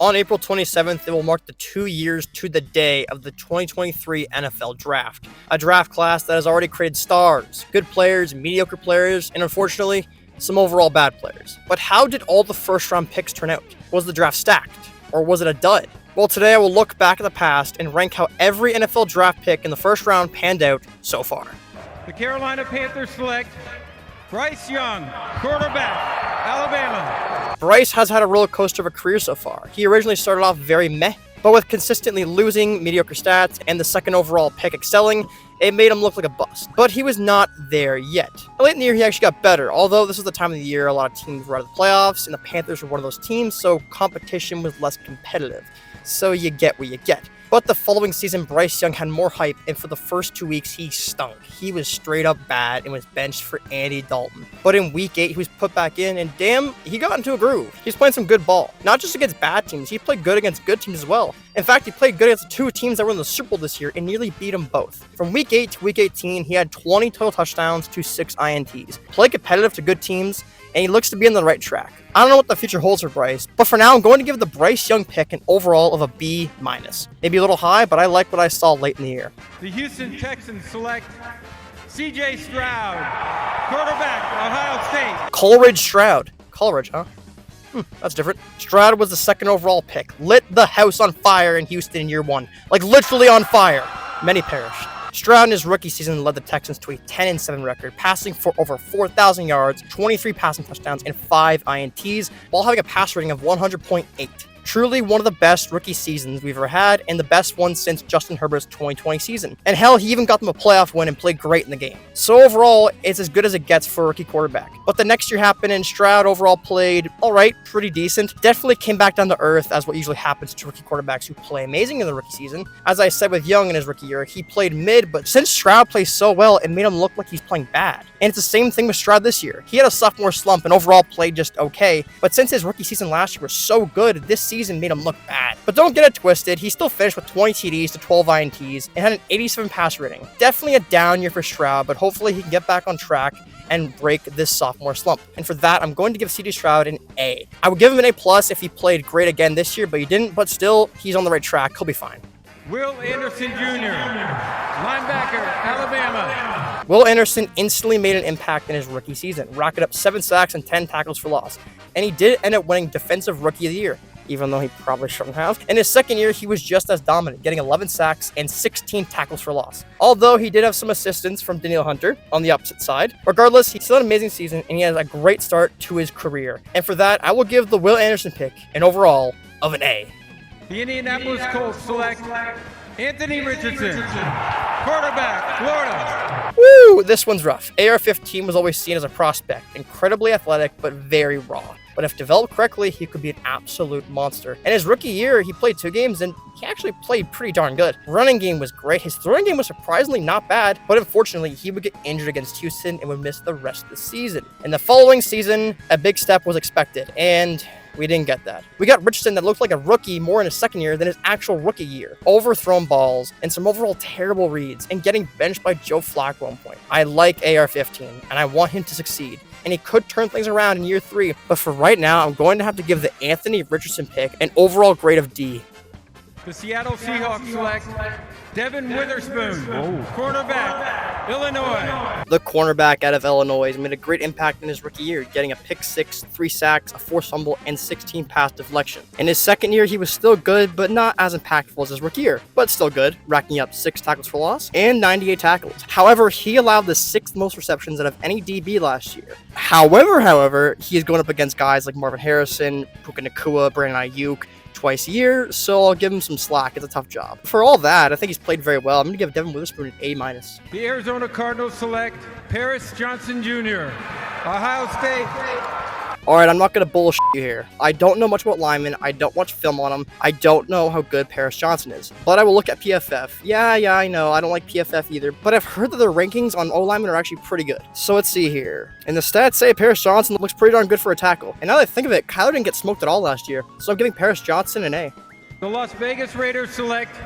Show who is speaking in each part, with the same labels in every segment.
Speaker 1: On April 27th, it will mark the 2 years to the day of the 2023 NFL Draft. A draft class that has already created stars, good players, mediocre players, and unfortunately, some overall bad players. But how did all the first-round picks turn out? Was the draft stacked? Or was it a dud? Well, today I will look back at the past and rank how every NFL draft pick in the first round panned out so far.
Speaker 2: The Carolina Panthers select Bryce Young, quarterback, Alabama.
Speaker 1: Bryce has had a roller coaster of a career so far. He originally started off very meh, but with consistently losing, mediocre stats, and the second overall pick excelling, it made him look like a bust. But he was not there yet. Late in the year, he actually got better, although this was the time of the year a lot of teams were out of the playoffs, and the Panthers were one of those teams, so competition was less competitive. So you get what you get. But the following season, Bryce Young had more hype, and for the first 2 weeks, he stunk. He was straight up bad and was benched for Andy Dalton. But in week 8, he was put back in, and damn, he got into a groove. He's playing some good ball. Not just against bad teams, he played good against good teams as well. In fact, he played good against the 2 teams that were in the Super Bowl this year and nearly beat them both. From week 8 to week 18, he had 20 total touchdowns to 6 INTs. Played competitive to good teams, and he looks to be on the right track. I don't know what the future holds for Bryce, but for now, I'm going to give the Bryce Young pick an overall of a B-. Maybe a little high, but I like what I saw late in the year.
Speaker 2: The Houston Texans select C.J. Stroud, quarterback, Ohio State.
Speaker 1: Coleridge Stroud. Coleridge, huh? That's different. Stroud was the second overall pick. Lit the house on fire in Houston in year 1. Like, literally on fire. Many perished. Stroud in his rookie season led the Texans to a 10-7 record, passing for over 4,000 yards, 23 passing touchdowns, and 5 INTs, while having a pass rating of 100.8. Truly one of the best rookie seasons we've ever had, and the best one since Justin Herbert's 2020 season. And hell, he even got them a playoff win and played great in the game. So overall, it's as good as it gets for a rookie quarterback. But the next year happened, and Stroud overall played alright, pretty decent. Definitely came back down to earth, as what usually happens to rookie quarterbacks who play amazing in the rookie season. As I said with Young in his rookie year, he played mid, but since Stroud plays so well, it made him look like he's playing bad. And it's the same thing with Stroud this year. He had a sophomore slump and overall played just okay, but since his rookie season last year was so good, this season made him look bad. But don't get it twisted, he still finished with 20 TDs to 12 INTs and had an 87 pass rating. Definitely a down year for Stroud, but hopefully he can get back on track and break this sophomore slump. And for that, I'm going to give C.J. Stroud an A. I would give him an A+ if he played great again this year, but he didn't, but still, he's on the right track. He'll be fine.
Speaker 2: Will Anderson Jr., linebacker, Alabama.
Speaker 1: Will Anderson instantly made an impact in his rookie season, racking up 7 sacks and 10 tackles for loss. And he did end up winning Defensive Rookie of the Year, even though he probably shouldn't have. In his second year, he was just as dominant, getting 11 sacks and 16 tackles for loss. Although he did have some assistance from Danielle Hunter on the opposite side. Regardless, he still had an amazing season, and he has a great start to his career. And for that, I will give the Will Anderson pick an overall of an A.
Speaker 2: The Indianapolis Colts select Anthony Richardson, quarterback, Florida.
Speaker 1: Woo! This one's rough. AR-15 was always seen as a prospect, incredibly athletic, but very raw. But if developed correctly, he could be an absolute monster. In his rookie year, he played 2 games, and he actually played pretty darn good. Running game was great. His throwing game was surprisingly not bad, but unfortunately, he would get injured against Houston and would miss the rest of the season. In the following season, a big step was expected, and we didn't get that. We got Richardson that looked like a rookie more in his second year than his actual rookie year. Overthrown balls and some overall terrible reads and getting benched by Joe Flacco at one point. I like AR-15 and I want him to succeed. And he could turn things around in year 3. But for right now, I'm going to have to give the Anthony Richardson pick an overall grade of D.
Speaker 2: The Seattle Seahawks select Devin Witherspoon, cornerback, Illinois.
Speaker 1: The cornerback out of Illinois made a great impact in his rookie year, getting a pick 6, 3 sacks, a forced fumble, and 16 pass deflection. In his second year, he was still good, but not as impactful as his rookie year, but still good, racking up 6 tackles for loss and 98 tackles. However, he allowed the 6th most receptions out of any DB last year. However, he is going up against guys like Marvin Harrison, Puka Nacua, Brandon Ayuk, twice a year, so I'll give him some slack. It's a tough job. For all that, I think he's played very well. I'm going to give Devin Witherspoon an A-.
Speaker 2: The Arizona Cardinals select Paris Johnson Jr., Ohio State.
Speaker 1: Alright, I'm not going to bullshit you here. I don't know much about linemen. I don't watch film on them. I don't know how good Paris Johnson is. But I will look at PFF. Yeah, I know. I don't like PFF either. But I've heard that their rankings on O-linemen are actually pretty good. So let's see here. And the stats say Paris Johnson looks pretty darn good for a tackle. And now that I think of it, Kyler didn't get smoked at all last year. So I'm giving Paris Johnson an A.
Speaker 2: The Las Vegas Raiders select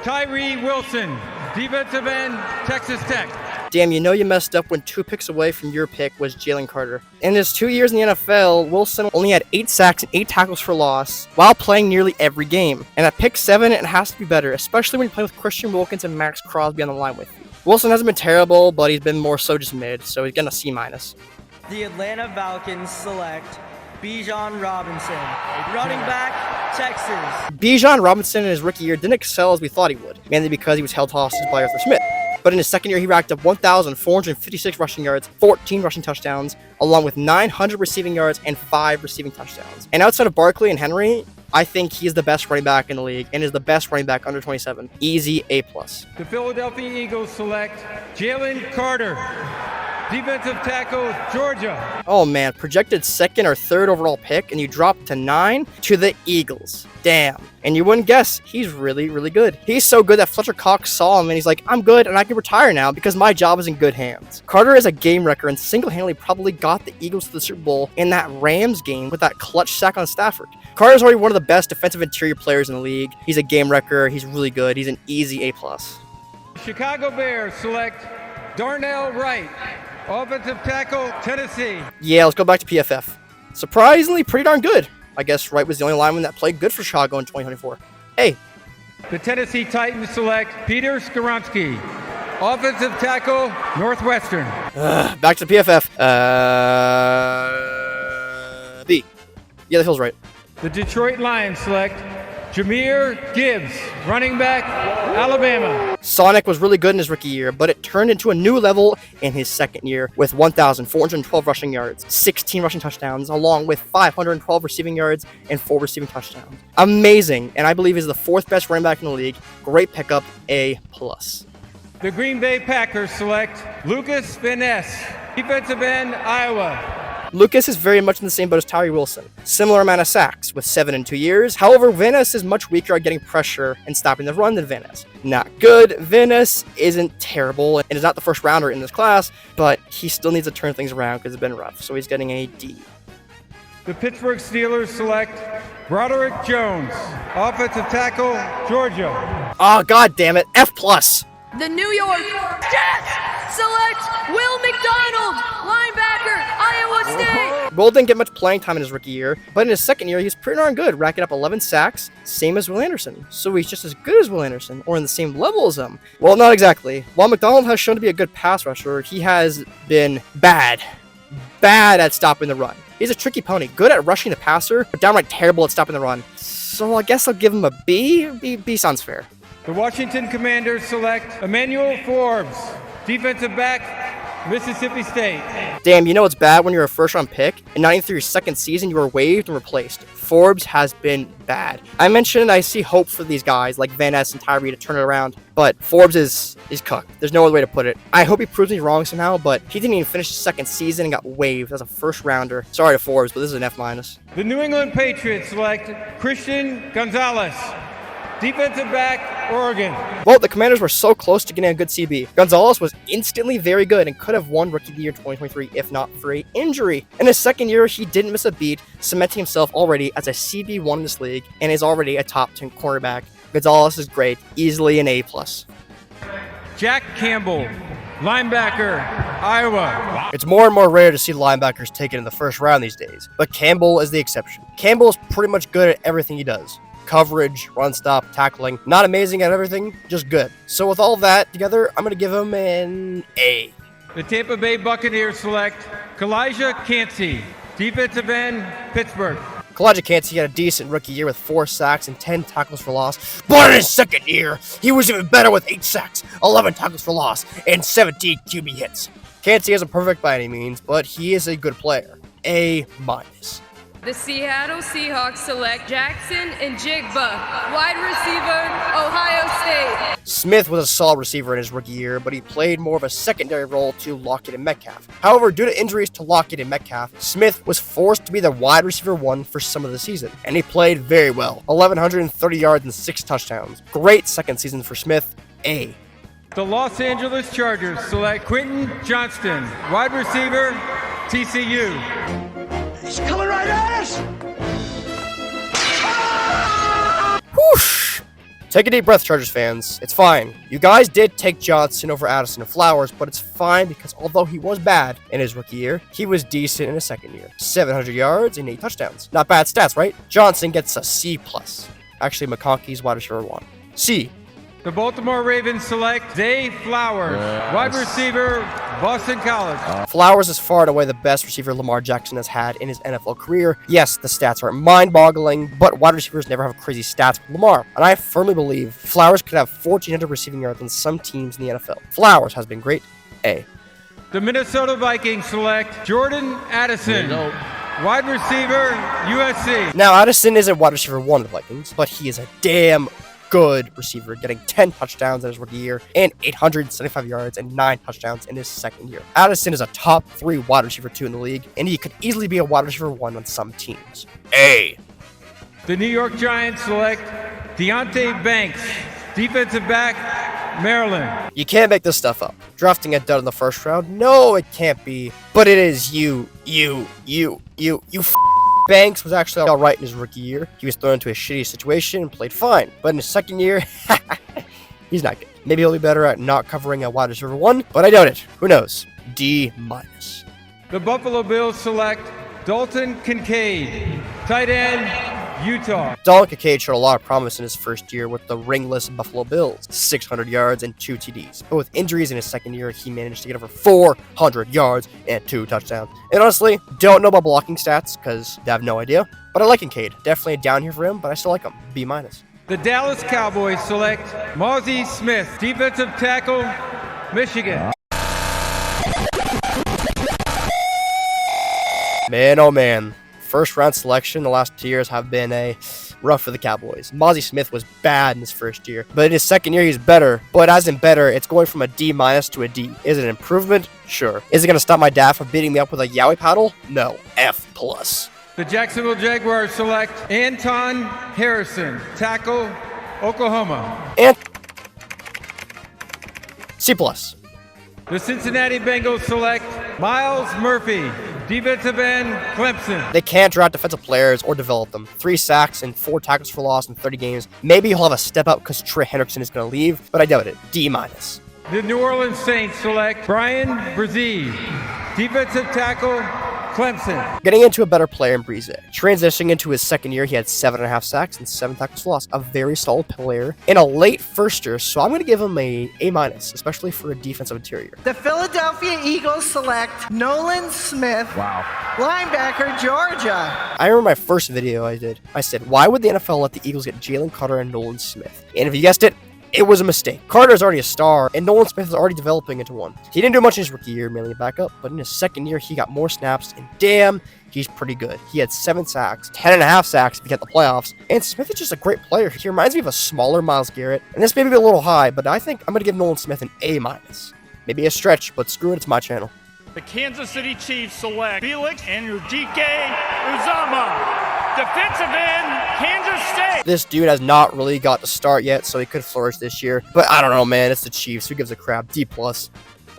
Speaker 2: Tyree Wilson, defensive end, Texas Tech.
Speaker 1: Damn, you know you messed up when 2 picks away from your pick was Jalen Carter. In his 2 years in the NFL, Wilson only had 8 sacks and 8 tackles for loss while playing nearly every game. And at pick 7, it has to be better, especially when you play with Christian Wilkins and Max Crosby on the line with you. Wilson hasn't been terrible, but he's been more so just mid, so he's getting a C-.
Speaker 3: The Atlanta Falcons select Bijan Robinson, running back, Texas.
Speaker 1: Bijan Robinson in his rookie year didn't excel as we thought he would, mainly because he was held hostage by Arthur Smith. But in his second year, he racked up 1,456 rushing yards, 14 rushing touchdowns, along with 900 receiving yards and 5 receiving touchdowns. And outside of Barkley and Henry, I think he is the best running back in the league and is the best running back under 27. Easy A+.
Speaker 2: The Philadelphia Eagles select Jalen Carter, defensive tackle, Georgia.
Speaker 1: Oh man, projected 2nd or 3rd overall pick, and you drop to 9 to the Eagles. Damn. And you wouldn't guess, he's really, really good. He's so good that Fletcher Cox saw him and he's like, I'm good and I can retire now because my job is in good hands. Carter is a game wrecker and single-handedly probably got the Eagles to the Super Bowl in that Rams game with that clutch sack on Stafford. Carter's already one of the best defensive interior players in the league. He's a game wrecker. He's really good. He's an easy A+.
Speaker 2: Chicago Bears select Darnell Wright, offensive tackle, Tennessee.
Speaker 1: Yeah, let's go back to PFF. Surprisingly, pretty darn good. I guess Wright was the only lineman that played good for Chicago in 2024. Hey.
Speaker 2: The Tennessee Titans select Peter Skoronski, offensive tackle, Northwestern.
Speaker 1: Back to PFF. B. Yeah, that feels right.
Speaker 2: The Detroit Lions select Jahmyr Gibbs, running back, Alabama.
Speaker 1: Sonic was really good in his rookie year, but it turned into a new level in his second year with 1,412 rushing yards, 16 rushing touchdowns, along with 512 receiving yards and 4 receiving touchdowns. Amazing, and I believe he's the 4th best running back in the league. Great pickup, A+.
Speaker 2: The Green Bay Packers select Lucas Van Ness, defensive end, Iowa.
Speaker 1: Lucas is very much in the same boat as Tyree Wilson. Similar amount of sacks with 7 in 2 years. However, Van Ness is much weaker at getting pressure and stopping the run than Van Ness. Not good. Van Ness isn't terrible and is not the first rounder in this class, but he still needs to turn things around because it's been rough. So he's getting a D.
Speaker 2: The Pittsburgh Steelers select Broderick Jones, offensive tackle, Georgia.
Speaker 1: Oh, god damn it. F+.
Speaker 4: The New York Jets select Will McDonald, linebacker, Iowa State.
Speaker 1: Will didn't get much playing time in his rookie year, but in his second year, he was pretty darn good, racking up 11 sacks, same as Will Anderson. So he's just as good as Will Anderson, or in the same level as him. Well, not exactly. While McDonald has shown to be a good pass rusher, he has been bad at stopping the run. He's a tricky pony, good at rushing the passer, but downright terrible at stopping the run. So I guess I'll give him a B. B sounds fair.
Speaker 2: The Washington Commanders select Emmanuel Forbes, defensive back, Mississippi State.
Speaker 1: Damn, you know it's bad when you're a first-round pick, and not even through your second season, you were waived and replaced. Forbes has been bad. I mentioned I see hope for these guys like Van Ness and Tyree to turn it around, but Forbes is cooked. There's no other way to put it. I hope he proves me wrong somehow, but he didn't even finish his second season and got waived as a first-rounder. Sorry to Forbes, but this is an F-.
Speaker 2: The New England Patriots select Christian Gonzalez, defensive back, Oregon.
Speaker 1: Well, the Commanders were so close to getting a good CB. Gonzalez was instantly very good and could have won Rookie of the Year 2023 if not for an injury. In his second year, he didn't miss a beat, cementing himself already as a CB1 in this league and is already a top 10 cornerback. Gonzalez is great, easily an A+.
Speaker 2: Jack Campbell, linebacker, Iowa.
Speaker 1: It's more and more rare to see linebackers taken in the first round these days, but Campbell is the exception. Campbell is pretty much good at everything he does. Coverage, run stop, tackling. Not amazing at everything, just good. So with all that together, I'm going to give him an A.
Speaker 2: The Tampa Bay Buccaneers select Kalijah Kancey, defensive end, Pittsburgh.
Speaker 1: Kalijah Kancey had a decent rookie year with 4 sacks and 10 tackles for loss, but in his second year, he was even better with 8 sacks, 11 tackles for loss, and 17 QB hits. Kancey isn't perfect by any means, but he is a good player. A-.
Speaker 4: The Seattle Seahawks select Jackson Njigba, wide receiver, Ohio State.
Speaker 1: Smith was a solid receiver in his rookie year, but he played more of a secondary role to Lockett and Metcalf. However, due to injuries to Lockett and Metcalf, Smith was forced to be the wide receiver 1 for some of the season, and he played very well. 1,130 yards and 6 touchdowns. Great second season for Smith. A.
Speaker 2: The Los Angeles Chargers select Quentin Johnston, wide receiver, TCU.
Speaker 5: He's coming right at us!
Speaker 1: Whoosh! Take a deep breath, Chargers fans. It's fine. You guys did take Johnson over Addison and Flowers, but it's fine because although he was bad in his rookie year, he was decent in his second year. 700 yards and 8 touchdowns. Not bad stats, right? Johnson gets a C+. Actually, McConkey's wide receiver 1. C.
Speaker 2: The Baltimore Ravens select Zay Flowers, wide receiver, Boston College.
Speaker 1: Flowers is far and away the best receiver Lamar Jackson has had in his NFL career. Yes, the stats are mind-boggling, but wide receivers never have crazy stats with Lamar. And I firmly believe Flowers could have 1,400 receiving yards on some teams in the NFL. Flowers has been great. A.
Speaker 2: The Minnesota Vikings select Jordan Addison, wide receiver, USC.
Speaker 1: Now, Addison isn't wide receiver 1 of the Vikings, but he is a damn good receiver, getting 10 touchdowns in his rookie year and 875 yards and 9 touchdowns in his second year. Addison is a top 3 wide receiver 2 in the league, and he could easily be a wide receiver 1 on some teams. A.
Speaker 2: The New York Giants select Deontay Banks, defensive back, Maryland.
Speaker 1: You can't make this stuff up. Drafting a dud in the first round? No, it can't be. But it is you. Banks was actually alright in his rookie year. He was thrown into a shitty situation and played fine. But in his second year, he's not good. Maybe he'll be better at not covering a wide receiver 1, but I doubt it. Who knows? D-.
Speaker 2: The Buffalo Bills select Dalton Kincaid, tight end, Utah.
Speaker 1: Dalton Kincaid showed a lot of promise in his first year with the ringless Buffalo Bills. 600 yards and 2 TDs. But with injuries in his second year, he managed to get over 400 yards and 2 touchdowns. And honestly, don't know about blocking stats because I have no idea. But I like Kincaid. Definitely a down here for him, but I still like him. B-.
Speaker 2: The Dallas Cowboys select Mozzie Smith, defensive tackle, Michigan.
Speaker 1: Man, oh man. First round selection the last 2 years have been rough for the Cowboys. Mozzie Smith was bad in his first year, but in his second year he's better. But as in better, it's going from a D- to a D. Is it an improvement? Sure. Is it going to stop my dad from beating me up with a Yowie paddle? No. F+.
Speaker 2: The Jacksonville Jaguars select Anton Harrison, tackle, Oklahoma.
Speaker 1: And C+.
Speaker 2: The Cincinnati Bengals select Miles Murphy, defensive end, Clemson.
Speaker 1: They can't draft defensive players or develop them. 3 sacks and 4 tackles for loss in 30 games. Maybe he'll have a step up because Trey Hendrickson is going to leave, but I doubt it. D-.
Speaker 2: The New Orleans Saints select Brian Brzee, defensive tackle, Clemson.
Speaker 1: Getting into a better player in Breeze. Transitioning into his second year, he had 7.5 sacks and 7 tackles for loss. A very solid player in a late firster, so I'm going to give him a A-, especially for a defensive interior.
Speaker 6: The Philadelphia Eagles select Nolan Smith, linebacker, Georgia.
Speaker 1: I remember my first video I did. I said, why would the NFL let the Eagles get Jalen Carter and Nolan Smith? And if you guessed it, it was a mistake. Carter is already a star, and Nolan Smith is already developing into one. He didn't do much in his rookie year, mainly backup, but in his second year, he got more snaps, and damn, he's pretty good. He had 7 sacks, 10.5 sacks if you get the playoffs, and Smith is just a great player. He reminds me of a smaller Myles Garrett, and this may be a little high, but I think I'm going to give Nolan Smith an A-. Maybe a stretch, but screw it, it's my channel.
Speaker 7: The Kansas City Chiefs select Felix Enrique Uzama, defensive end, Kansas State.
Speaker 1: This dude has not really got to start yet, so he could flourish this year. But I don't know, man. It's the Chiefs. Who gives a crap? D+.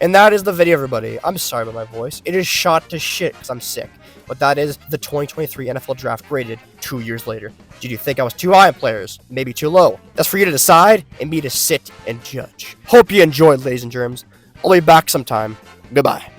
Speaker 1: And that is the video, everybody. I'm sorry about my voice. It is shot to shit because I'm sick. But that is the 2023 NFL Draft graded 2 years later. Did you think I was too high on players? Maybe too low? That's for you to decide and me to sit and judge. Hope you enjoyed, ladies and germs. I'll be back sometime. Goodbye.